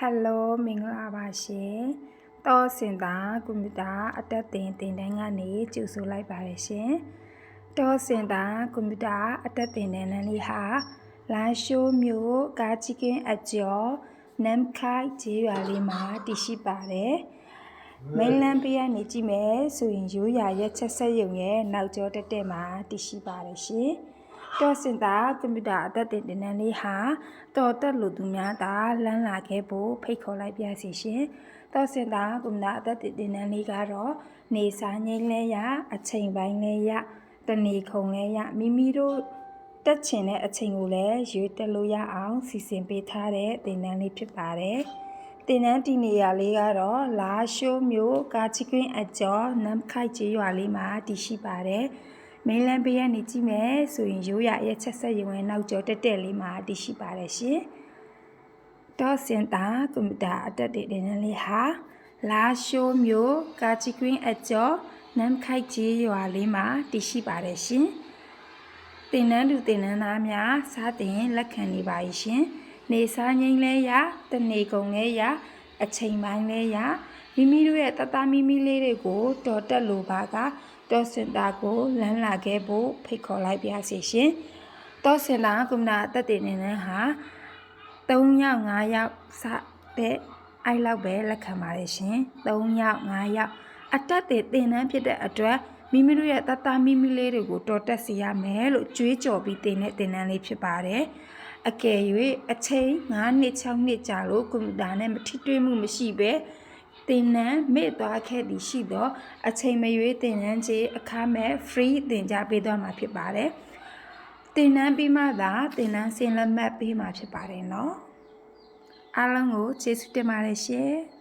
Hello မင်္ဂလာပါရှင်။တောစင်တာကွန်ပျူတာအတက်တင်တန်းကနေကြိုဆိုလိုက်ပါတယ်ရှင်။တောစင်တာကွန်ပျူတာအတက်တင်တန်းလေးဟာလာရှိုးမြို့ကာကြီးကင်းအကျော်နမ်ခိုင်ကျေးရွာလေးမှာတည်ရှိပါတယ်။မိန်လန်းပေးရနေကြည့်မယ်ဆိုရင်ရိုးရာရက်ချက်ဆက်ရုံရဲ့နောက်ကျောတက်တက်မှာတည်ရှိပါတယ်ရှင်။တောစင်တာကွန်ပျူတာအသက်တင်တန်းလေးဟာတော်တက်လူသူများသာလမ်းလာခဲ့ဖို့ဖိတ်ခေါ်လိုက်ပြစီရှင်။တောစင်တာကွန်ပျူတာအသက်တင်တန်းလေးကတော့နေစာငိမ့်လဲရအချိန်ပိုင်းလဲရတနေခုံလဲရမိမိတို့တက်ချင်တဲ့အချိန်ကိုလည်းရွေးတက်လို့ရအောင်စီစဉ်ပေးထားတဲ့တင်တန်းလေးဖြစ်ပါတယ်။တင်တန်းဒီနေရာလေးကတော့လာရှိုးမြို့ကာချီကွင်းအကျော်နမ်ခိုက်ကျေးရွာလေးမှာတည်ရှိပါတယ်။မိန်လန်းပေးရနေကြည့်မယ်ဆိုရင်ရိုးရရဲ့ချက်ဆက်ရုံရဲ့နောက်ကျောတက်တက်လေးမှာတည်ရှိပါတယ်ရှင်။တောစင်တာကွန်ပျူတာအတက်တင်လေးဟာလာရှိုးမြို့ကာချီကွင်းအကျော်နမ်ခိုက်ကျေးရွာလေးမှာတည်ရှိပါတယ်ရှင်။တင်နန်းသူတင်နန်းသားများစားတင်လက်ခံနေပါရှင်။နေစားငိမ့်လဲရတနေကုန်လဲရအချိန်ပိုင်းလဲရမိမိတို့ရဲ့တသားမိမိလေးတွေကိုတော်တက်လိုပါကတောစင်တာကိုလမ်းလာခဲ့ဖို့ဖိတ်ခေါ်လိုက်ပြစီရှင်။တောစင်တာကွန်ပျူတာအတက်တင်နေဟာ3ယောက်5ယောက်စတဲ့အိုက်လောက်ပဲလက်ခံပါတယ်ရှင်။3ယောက်5ယောက်အတက်တင်တန်းဖြစ်တဲ့အတွက်မိမိတို့ရဲ့တသားမိမိလေးတွေကိုတော်တက်စေရမယ်လို့ကြွေးကြော်ပြီးတင်တဲ့တင်တန်းလေးဖြစ်ပါတယ်။အကယ်၍အချိန်9နှစ်6နှစ်ကြာလို့ကွန်ပျူတာနဲ့မထိတွေ့မှုမရှိပဲတင်နန်းမေ့သွားခဲ့သည်ရှိသောအချိန်မရွေးတင်နန်းကြီးအခမဲ့ free တင်ကြပေးသွားမှာဖြစ်ပါတယ်။တင်နန်းပြီးမှသာတင်နန်းစင်လက်မှတ်ပေးမှာဖြစ်ပါတယ်နော်။အားလုံးကိုကျေးဇူးတင်ပါတယ်ရှင်။